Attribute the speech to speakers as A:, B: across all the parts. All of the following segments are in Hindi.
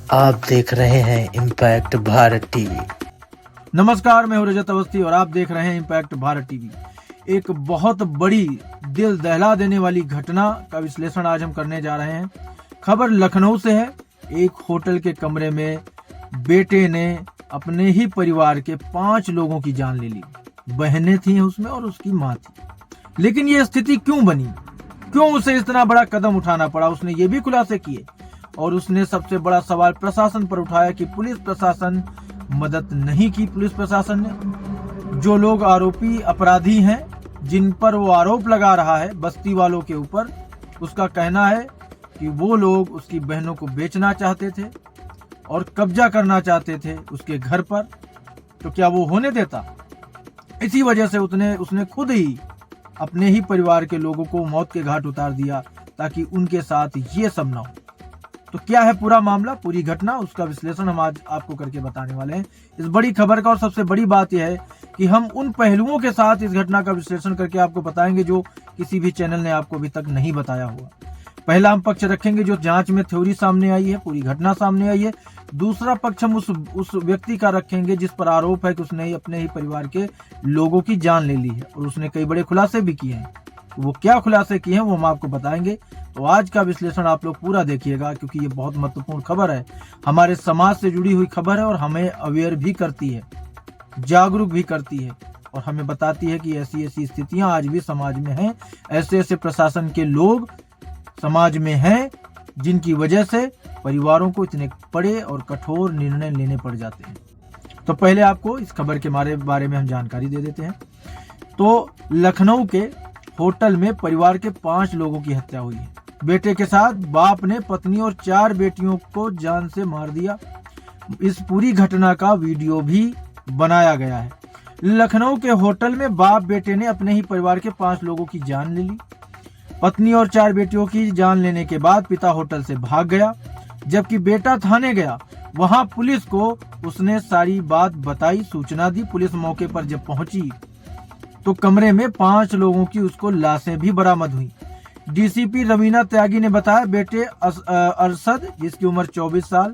A: आप देख रहे हैं इम्पैक्ट भारत टीवी।
B: नमस्कार, मैं हूं रजत अवस्थी और आप देख रहे हैं इम्पैक्ट भारत टीवी। एक बहुत बड़ी दिल दहला देने वाली घटना का विश्लेषण आज हम करने जा रहे हैं। खबर लखनऊ से है। एक होटल के कमरे में बेटे ने अपने ही परिवार के 5 लोगों की जान ले ली। बहनें थी उसमें और उसकी माँ थी। लेकिन ये स्थिति क्यों बनी, क्यों उसे इतना बड़ा कदम उठाना पड़ा, उसने ये भी खुलासे किए। और उसने सबसे बड़ा सवाल प्रशासन पर उठाया कि पुलिस प्रशासन मदद नहीं की। पुलिस प्रशासन ने जो लोग आरोपी अपराधी हैं, जिन पर वो आरोप लगा रहा है बस्ती वालों के ऊपर, उसका कहना है कि वो लोग उसकी बहनों को बेचना चाहते थे और कब्जा करना चाहते थे उसके घर पर। तो क्या वो होने देता? इसी वजह से उसने खुद ही अपने ही परिवार के लोगों को मौत के घाट उतार दिया ताकि उनके साथ ये सब ना हो। तो क्या है पूरा मामला, पूरी घटना, उसका विश्लेषण हम आज आपको करके बताने वाले हैं इस बड़ी खबर का। और सबसे बड़ी बात यह है कि हम उन पहलुओं के साथ इस घटना का विश्लेषण करके आपको बताएंगे जो किसी भी चैनल ने आपको अभी तक नहीं बताया हुआ। पहला हम पक्ष रखेंगे जो जांच में थ्योरी सामने आई है, पूरी घटना सामने आई है। दूसरा पक्ष हम उस व्यक्ति का रखेंगे जिस पर आरोप है कि उसने अपने ही परिवार के लोगों की जान ले ली है और उसने कई बड़े खुलासे भी किए हैं। वो क्या खुलासे किए हैं वो हम आपको बताएंगे। तो आज का विश्लेषण आप लोग पूरा देखिएगा क्योंकि ये बहुत महत्वपूर्ण खबर है, हमारे समाज से जुड़ी हुई खबर है और हमें अवेयर भी करती है, जागरूक भी करती है और हमें बताती है कि ऐसी ऐसी स्थितियां आज भी समाज में हैं, ऐसे ऐसे प्रशासन के लोग समाज में हैं जिनकी वजह से परिवारों को इतने बड़े और कठोर निर्णय लेने पड़ जाते हैं। तो पहले आपको इस खबर के बारे में हम जानकारी दे देते हैं। तो लखनऊ के होटल में परिवार के 5 लोगों की हत्या हुई है। बेटे के साथ बाप ने पत्नी और 4 बेटियों को जान से मार दिया। इस पूरी घटना का वीडियो भी बनाया गया है। लखनऊ के होटल में बाप बेटे ने अपने ही परिवार के 5 लोगों की जान ले ली। पत्नी और 4 बेटियों की जान लेने के बाद पिता होटल से भाग गया, जबकि बेटा थाने गया। वहां पुलिस को उसने सारी बात बताई, सूचना दी। पुलिस मौके पर जब पहुंची तो कमरे में 5 लोगों की उसको लाशें भी बरामद हुई। डीसीपी रवीना त्यागी ने बताया बेटे अरशद, जिसकी उम्र 24 साल,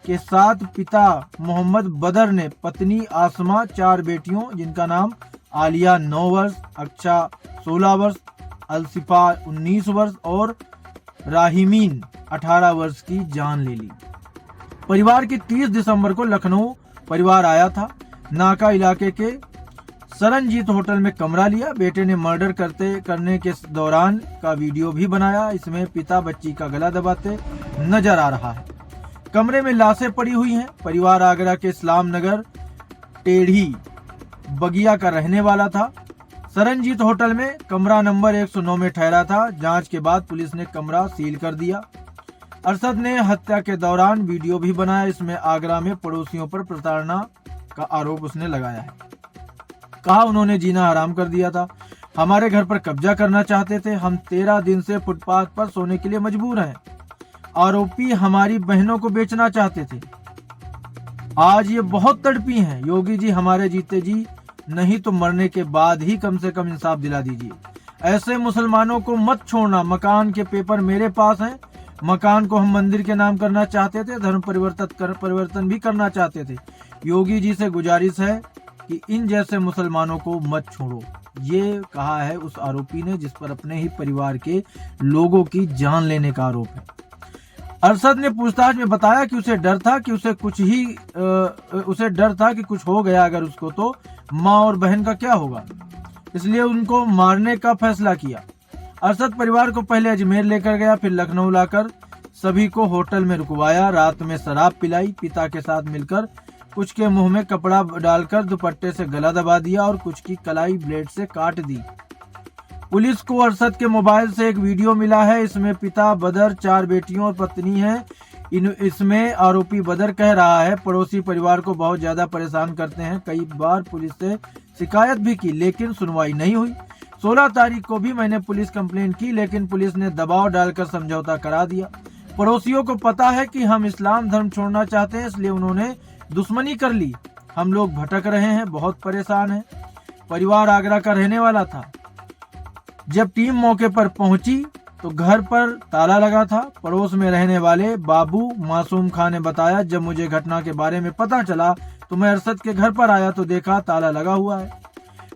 B: के साथ पिता मोहम्मद बदर ने पत्नी आसमा, 4 बेटियों जिनका नाम आलिया 9 वर्ष, अक्षा 16 वर्ष, अलसिफा 19 वर्ष और राहिमीन 18 वर्ष की जान ले ली। परिवार की 30 दिसंबर को लखनऊ परिवार आया था। नाका इलाके के सरनजीत होटल में कमरा लिया। बेटे ने मर्डर करने के दौरान का वीडियो भी बनाया। इसमें पिता बच्ची का गला दबाते नजर आ रहा है। कमरे में लाशें पड़ी हुई हैं। परिवार आगरा के इस्लाम नगर टेढ़ी बगिया का रहने वाला था। सरनजीत होटल में कमरा नंबर 109 में ठहरा था। जांच के बाद पुलिस ने कमरा सील कर दिया। अरशद ने हत्या के दौरान वीडियो भी बनाया। इसमें आगरा में पड़ोसियों पर प्रताड़ना का आरोप उसने लगाया है। कहा उन्होंने जीना हराम कर दिया था, हमारे घर पर कब्जा करना चाहते थे, हम 13 दिन से फुटपाथ पर सोने के लिए मजबूर हैं। आरोपी हमारी बहनों को बेचना चाहते थे। आज ये बहुत तड़पी हैं। योगी जी हमारे जीते जी, नहीं तो मरने के बाद ही कम से कम इंसाफ दिला दीजिए। ऐसे मुसलमानों को मत छोड़ना। मकान के पेपर मेरे पास हैं। मकान को हम मंदिर के नाम करना चाहते थे, धर्म परिवर्तन भी करना चाहते थे। योगी जी से गुजारिश है कि इन जैसे मुसलमानों को मत छोड़ो। ये कहा है उस आरोपी ने जिस पर अपने ही परिवार के लोगों की जान लेने का आरोप है। अरशद ने पूछताछ में बताया कि उसे डर था कि कुछ हो गया अगर उसको तो माँ और बहन का क्या होगा, इसलिए उनको मारने का फैसला किया। अरशद परिवार को पहले अजमेर लेकर गया, फिर लखनऊ लाकर सभी को होटल में रुकवाया। रात में शराब पिलाई। पिता के साथ मिलकर कुछ के मुंह में कपड़ा डालकर दुपट्टे से गला दबा दिया और कुछ की कलाई ब्लेड से काट दी। पुलिस को अरशद के मोबाइल से एक वीडियो मिला है। इसमें पिता बदर, 4 बेटियों और पत्नी है। इसमें आरोपी बदर कह रहा है पड़ोसी परिवार को बहुत ज्यादा परेशान करते हैं। कई बार पुलिस से शिकायत भी की लेकिन सुनवाई नहीं हुई। 16 तारीख को भी मैंने पुलिस कंप्लेंट की लेकिन पुलिस ने दबाव डालकर समझौता करा दिया। पड़ोसियों को पता है कि हम इस्लाम धर्म छोड़ना चाहते हैं, इसलिए उन्होंने दुश्मनी कर ली। हम लोग भटक रहे हैं, बहुत परेशान हैं। परिवार आगरा का रहने वाला था। जब टीम मौके पर पहुंची तो घर पर ताला लगा था। पड़ोस में रहने वाले बाबू मासूम खान ने बताया, जब मुझे घटना के बारे में पता चला तो मैं अरशद के घर पर आया तो देखा ताला लगा हुआ है।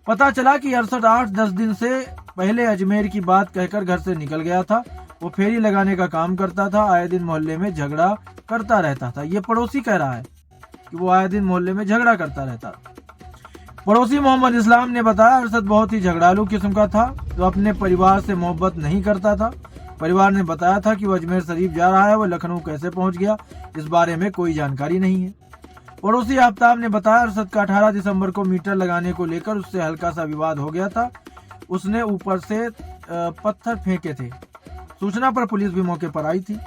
B: पता चला कि अरशद 8-10 दिन से पहले अजमेर की बात कहकर घर से निकल गया था। वो फेरी लगाने का काम करता था, आए दिन मोहल्ले में झगड़ा करता रहता था। ये पड़ोसी कह रहा है कि वो आए दिन मोहल्ले में झगड़ा करता रहता। पड़ोसी मोहम्मद इस्लाम ने बताया, अरशद बहुत ही झगड़ालू किस्म का था, तो अपने परिवार से मोहब्बत नहीं करता था। परिवार ने बताया था कि वो अजमेर शरीफ जा रहा है, वो लखनऊ कैसे पहुंच गया इस बारे में कोई जानकारी नहीं है। पड़ोसी आफ्ताब ने बताया, अरशद का 18 दिसंबर को मीटर लगाने को लेकर उससे हल्का सा विवाद हो गया था। उसने ऊपर से पत्थर फेंके थे। सूचना पर पुलिस भी मौके पर आई थी।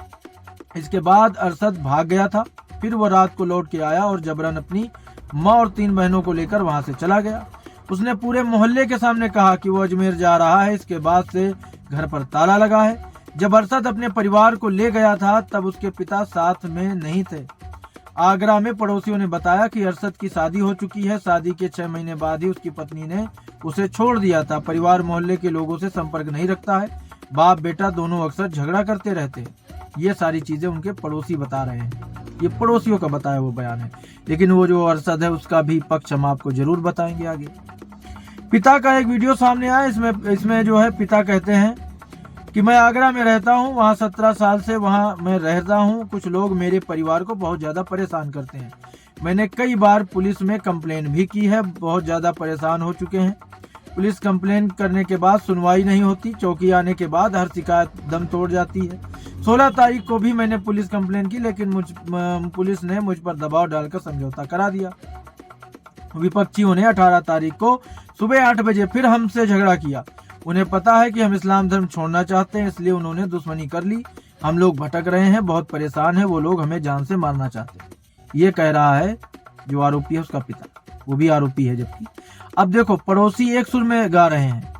B: इसके बाद अरशद भाग गया था। फिर वो रात को लौट के आया और जबरन अपनी माँ और 3 बहनों को लेकर वहां से चला गया। उसने पूरे मोहल्ले के सामने कहा कि वो अजमेर जा रहा है। इसके बाद से घर पर ताला लगा है। जब अरशद अपने परिवार को ले गया था तब उसके पिता साथ में नहीं थे। आगरा में पड़ोसियों ने बताया कि अरशद की शादी हो चुकी है। शादी के 6 महीने बाद ही उसकी पत्नी ने उसे छोड़ दिया था। परिवार मोहल्ले के लोगों से संपर्क नहीं रखता है। बाप बेटा दोनों अक्सर झगड़ा करते रहते हैं। ये सारी चीजें उनके पड़ोसी बता रहे हैं। ये पड़ोसियों का बताया वो बयान है, लेकिन वो जो अरशद है उसका भी पक्ष हम आपको जरूर बताएंगे आगे। पिता का एक वीडियो सामने आया। इसमें जो है पिता कहते हैं कि मैं आगरा में रहता हूँ, वहाँ 17 साल से वहाँ मैं रहता हूँ। कुछ लोग मेरे परिवार को बहुत ज्यादा परेशान करते हैं। मैंने कई बार पुलिस में कंप्लेन भी की है, बहुत ज्यादा परेशान हो चुके हैं। पुलिस कंप्लेन करने के बाद सुनवाई नहीं होती। चौकी आने के बाद हर शिकायत दम तोड़ जाती है। 16 तारीख को भी मैंने पुलिस कंप्लेन की, लेकिन पुलिस ने मुझ पर दबाव डालकर समझौता करा दिया। विपक्षियों ने 18 तारीख को सुबह 8 बजे फिर हमसे झगड़ा किया। उन्हें पता है कि हम इस्लाम धर्म छोड़ना चाहते हैं, इसलिए उन्होंने दुश्मनी कर ली। हम लोग भटक रहे हैं, बहुत परेशान है। वो लोग हमें जान से मारना चाहते हैं। ये कह रहा है जो आरोपी है उसका पिता, वो भी आरोपी है। जबकि अब देखो, पड़ोसी एक सुर में गा रहे हैं।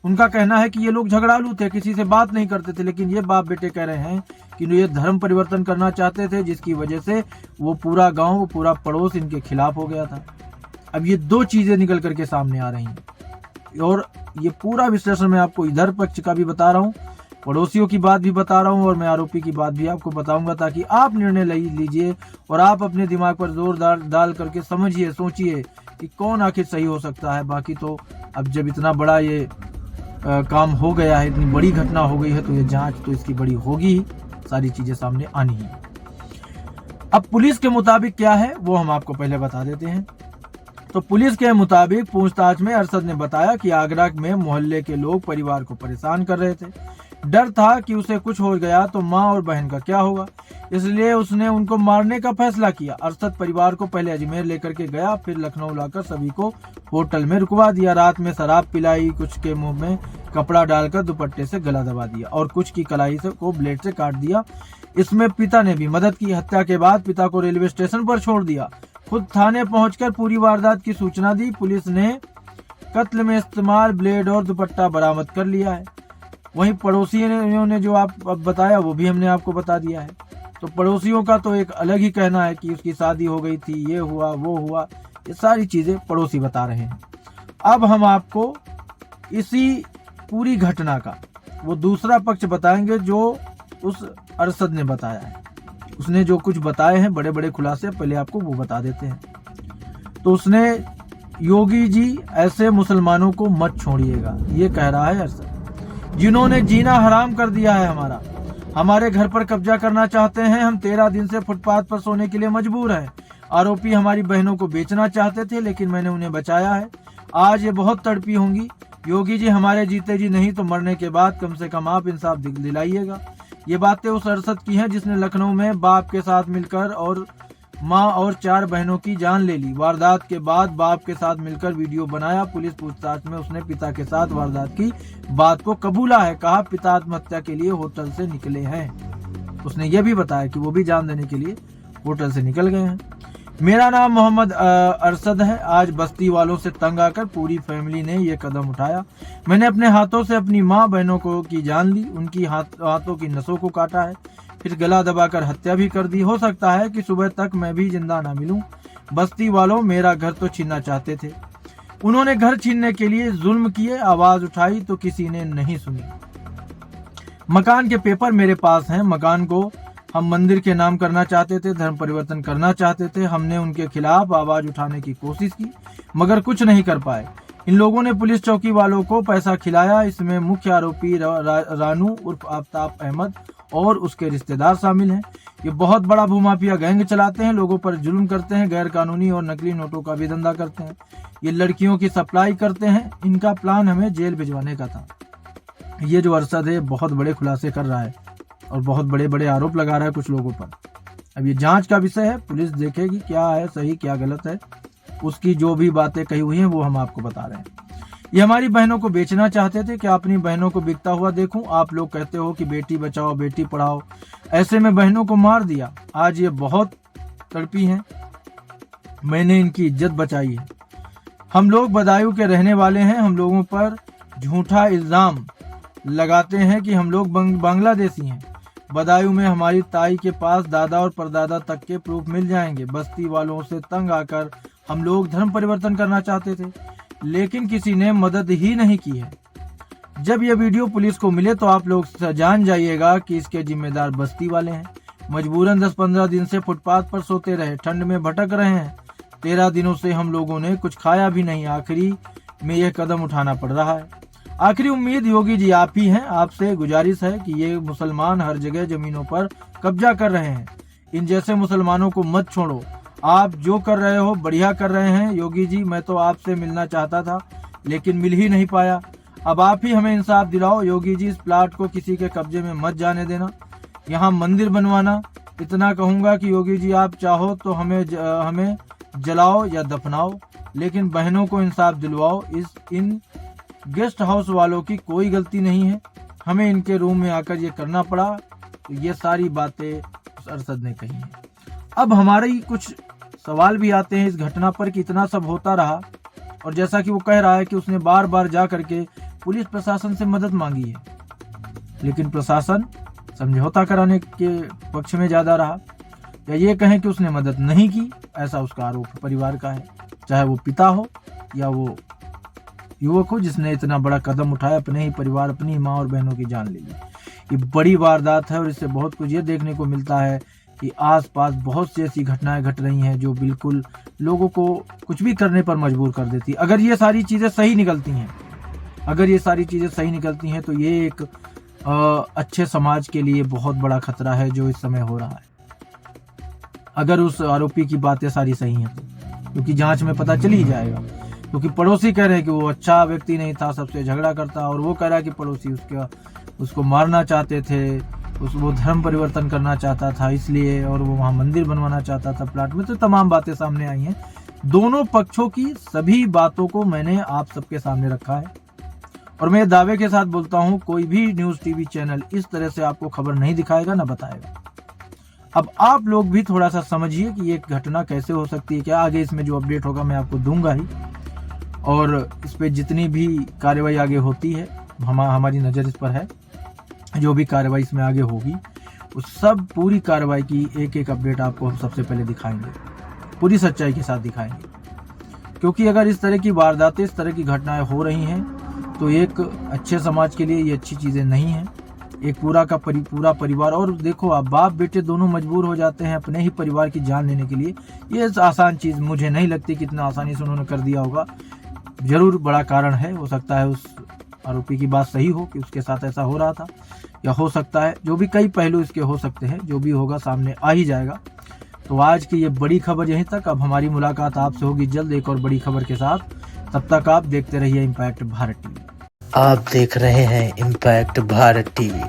B: उनका कहना है कि ये लोग झगड़ालू थे, किसी से बात नहीं करते थे, लेकिन ये बाप बेटे कह रहे हैं कि ये धर्म परिवर्तन करना चाहते थे, जिसकी वजह से वो पूरा गांव, वो पूरा पड़ोस इनके खिलाफ हो गया था। अब ये 2 चीजें निकल करके सामने आ रही हैं और ये पूरा विश्लेषण मैं आपको इधर पक्ष का भी बता रहा हूँ, पड़ोसियों की बात भी बता रहा हूँ और मैं आरोपी की बात भी आपको बताऊंगा, ताकि आप निर्णय लीजिए और आप अपने दिमाग पर जोर डाल करके समझिए, सोचिए कि कौन आखिर सही हो सकता है। बाकी तो अब जब इतना बड़ा ये काम हो गया है, इतनी बड़ी घटना हो गई है, तो ये जांच तो इसकी बड़ी होगी ही, सारी चीजें सामने आनी ही। अब पुलिस के मुताबिक क्या है वो हम आपको पहले बता देते हैं। तो पुलिस के मुताबिक पूछताछ में अरशद ने बताया कि आगरा में मोहल्ले के लोग परिवार को परेशान कर रहे थे। डर था कि उसे कुछ हो गया तो माँ और बहन का क्या होगा, इसलिए उसने उनको मारने का फैसला किया। अरशद परिवार को पहले अजमेर लेकर के गया, फिर लखनऊ लाकर सभी को होटल में रुकवा दिया। रात में शराब पिलाई, कुछ के मुंह में कपड़ा डालकर दुपट्टे से गला दबा दिया और कुछ की कलाई को ब्लेड से काट दिया। इसमें पिता ने भी मदद की। हत्या के बाद पिता को रेलवे स्टेशन पर छोड़ दिया। खुद थाने पहुंचकर पूरी वारदात की सूचना दी। पुलिस ने कत्ल में इस्तेमाल ब्लेड और दुपट्टा बरामद कर लिया है। वहीं पड़ोसियों ने जो आप बताया वो भी हमने आपको बता दिया है। तो पड़ोसियों का तो एक अलग ही कहना है कि उसकी शादी हो गई थी, ये हुआ वो हुआ, ये सारी चीजें पड़ोसी बता रहे हैं। अब हम आपको इसी पूरी घटना का वो दूसरा पक्ष बताएंगे जो उस अरशद ने बताया है। उसने जो कुछ बताए हैं बड़े बड़े खुलासे, पहले आपको वो बता देते हैं। तो उसने, योगी जी ऐसे मुसलमानों को मत छोड़िएगा, ये कह रहा है अरशद, जिन्होंने जीना हराम कर दिया है हमारे घर पर कब्जा करना चाहते हैं। हम 13 दिन से फुटपाथ पर सोने के लिए मजबूर हैं। आरोपी हमारी बहनों को बेचना चाहते थे, लेकिन मैंने उन्हें बचाया है। आज ये बहुत तड़पी होंगी। योगी जी हमारे जीते जी नहीं तो मरने के बाद कम से कम आप इंसाफ दिलाइएगा। ये बातें उस अरशद की हैं जिसने लखनऊ में बाप के साथ मिलकर और माँ और 4 बहनों की जान ले ली। वारदात के बाद बाप के साथ मिलकर वीडियो बनाया। पुलिस पूछताछ में उसने पिता के साथ वारदात की बात को कबूला है। कहा पिता आत्महत्या के लिए होटल से निकले हैं। उसने ये भी बताया कि वो भी जान देने के लिए होटल से निकल गए हैं। मेरा नाम मोहम्मद अरशद है। आज बस्ती वालों से तंग आकर पूरी फैमिली ने ये कदम उठाया। मैंने अपने हाथों से अपनी माँ बहनों को की जान ली, उनकी हाथों की नसों को काटा है, फिर गला दबाकर हत्या भी कर दी। हो सकता है कि सुबह तक मैं भी जिंदा ना मिलूं। बस्ती वालों मेरा घर तो छीनना चाहते थे। उन्होंने घर छीनने के लिए जुल्म किए। आवाज उठाई तो किसी ने नहीं सुनी। मकान के पेपर मेरे पास हैं। मकान को हम मंदिर के नाम करना चाहते थे, धर्म परिवर्तन करना चाहते थे। हमने उनके खिलाफ आवाज उठाने की कोशिश की मगर कुछ नहीं कर पाए। इन लोगों ने पुलिस चौकी वालों को पैसा खिलाया। इसमें मुख्य आरोपी रानू उर्फ आफ्ताब अहमद और उसके रिश्तेदार शामिल हैं। ये बहुत बड़ा भूमाफिया गैंग चलाते हैं, लोगों पर जुल्म करते हैं, गैर कानूनी और नकली नोटों का भी धंधा करते हैं। ये लड़कियों की सप्लाई करते हैं। इनका प्लान हमें जेल भिजवाने का था। ये जो अरशद है बहुत बड़े खुलासे कर रहा है और बहुत बड़े बड़े आरोप लगा रहा है कुछ लोगों पर। अब ये जांच का विषय है, पुलिस देखेगी क्या है सही क्या गलत है। उसकी जो भी बातें कही हुई हैं वो हम आपको बता रहे हैं। ये हमारी बहनों को बेचना चाहते थे। क्या अपनी बहनों को बिकता हुआ देखूं? आप लोग कहते हो कि बेटी बचाओ बेटी पढ़ाओ, ऐसे में बहनों को मार दिया। आज ये बहुत तड़पी हैं। मैंने इनकी इज्जत बचाई है। हम लोग बदायूं के रहने वाले हैं। हम लोगों पर झूठा इल्जाम लगाते हैं कि हम लोग बांग्लादेशी हैं। बदायूं में हमारी ताई के पास दादा और परदादा तक के प्रूफ मिल जाएंगे। बस्ती वालों से तंग आकर हम लोग धर्म परिवर्तन करना चाहते थे, लेकिन किसी ने मदद ही नहीं की है। जब यह वीडियो पुलिस को मिले तो आप लोग जान जाइएगा कि इसके जिम्मेदार बस्ती वाले हैं। मजबूरन 10-15 दिन से फुटपाथ पर सोते रहे, ठंड में भटक रहे हैं। 13 दिनों से हम लोगों ने कुछ खाया भी नहीं। आखिरी में यह कदम उठाना पड़ रहा है। आखिरी उम्मीद योगी जी आप ही हैं। आपसे गुजारिश है कि ये मुसलमान हर जगह जमीनों पर कब्जा कर रहे हैं। इन जैसे मुसलमानों को मत छोड़ो। आप जो कर रहे हो बढ़िया कर रहे हैं योगी जी। मैं तो आपसे मिलना चाहता था लेकिन मिल ही नहीं पाया। अब आप ही हमें इंसाफ दिलाओ योगी जी। इस प्लाट को किसी के कब्जे में मत जाने देना, यहाँ मंदिर बनवाना। इतना कहूँगा कि योगी जी आप चाहो तो हमें जलाओ या दफनाओ, लेकिन बहनों को इंसाफ दिलवाओ। इन गेस्ट हाउस वालों की कोई गलती नहीं है। हमें इनके रूम में आकर ये करना पड़ा। तो ये सारी बातें उस अरशद ने कही हैं। अब हमारे कुछ सवाल भी आते हैं इस घटना पर कि इतना सब होता रहा और जैसा कि वो कह रहा है कि उसने बार बार जा करके पुलिस प्रशासन से मदद मांगी है, लेकिन प्रशासन समझौता कराने के पक्ष में ज्यादा रहा। या ये कहें कि उसने मदद नहीं की, ऐसा उसका आरोप परिवार का है, चाहे वो पिता हो या वो युवक हो जिसने इतना बड़ा कदम उठाया, अपने ही परिवार अपनी माँ और बहनों की जान ले ली। ये बड़ी वारदात है और इससे बहुत कुछ ये देखने को मिलता है कि आसपास बहुत सी ऐसी घटनाएं घट रही हैं जो बिल्कुल लोगों को कुछ भी करने पर मजबूर कर देती। अगर ये सारी चीजें सही निकलती हैं तो ये एक अच्छे समाज के लिए बहुत बड़ा खतरा है जो इस समय हो रहा है। अगर उस आरोपी की बातें सारी सही हैं तो, क्योंकि जांच में पता चल ही जाएगा। क्योंकि पड़ोसी कह रहे हैं कि वो अच्छा व्यक्ति नहीं था, सबसे झगड़ा करता, और वो कह रहा है कि पड़ोसी उसको मारना चाहते थे, वो धर्म परिवर्तन करना चाहता था इसलिए, और वो वहाँ मंदिर बनवाना चाहता था प्लाट में। तो तमाम बातें सामने आई हैं। दोनों पक्षों की सभी बातों को मैंने आप सबके सामने रखा है और मैं दावे के साथ बोलता हूँ कोई भी न्यूज टीवी चैनल इस तरह से आपको खबर नहीं दिखाएगा ना बताएगा। अब आप लोग भी थोड़ा सा समझिए कि ये घटना कैसे हो सकती है। क्या आगे इसमें जो अपडेट होगा मैं आपको दूंगा ही, और इस पे जितनी भी कार्रवाई आगे होती है हमारी नज़र इस पर है। जो भी कार्रवाई इसमें आगे होगी उस सब पूरी कार्रवाई की एक एक अपडेट आपको हम सबसे पहले दिखाएंगे, पूरी सच्चाई के साथ दिखाएंगे। क्योंकि अगर इस तरह की वारदातें, इस तरह की घटनाएं हो रही हैं तो एक अच्छे समाज के लिए ये अच्छी चीज़ें नहीं हैं। एक पूरा परिवार, और देखो आप बाप बेटे दोनों मजबूर हो जाते हैं अपने ही परिवार की जान लेने के लिए। ये आसान चीज़ मुझे नहीं लगती कि इतना आसानी से उन्होंने कर दिया होगा। जरूर बड़ा कारण है, हो सकता है उस आरोपी की बात सही हो कि उसके साथ ऐसा हो रहा था, या हो सकता है जो भी कई पहलू इसके हो सकते हैं। जो भी होगा सामने आ ही जाएगा। तो आज की ये बड़ी खबर यहीं तक। अब हमारी मुलाकात आपसे होगी जल्द एक और बड़ी खबर के साथ। तब तक आप देखते रहिए इम्पैक्ट भारत टीवी।
A: आप देख रहे हैं इम्पैक्ट भारत टीवी।